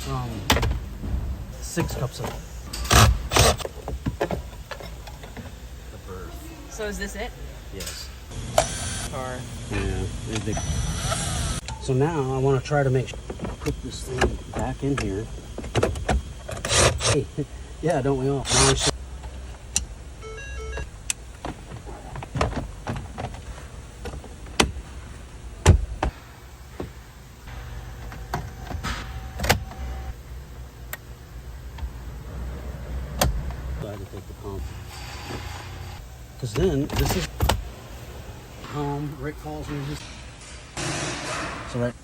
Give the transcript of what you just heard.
is 6 cups of the birth. So is this it? Yes. Or Yeah. So now I want to try to put this thing back in here. Hey, yeah, don't we all? Now I to take the pump, because then this is home. Rick calls me just so right.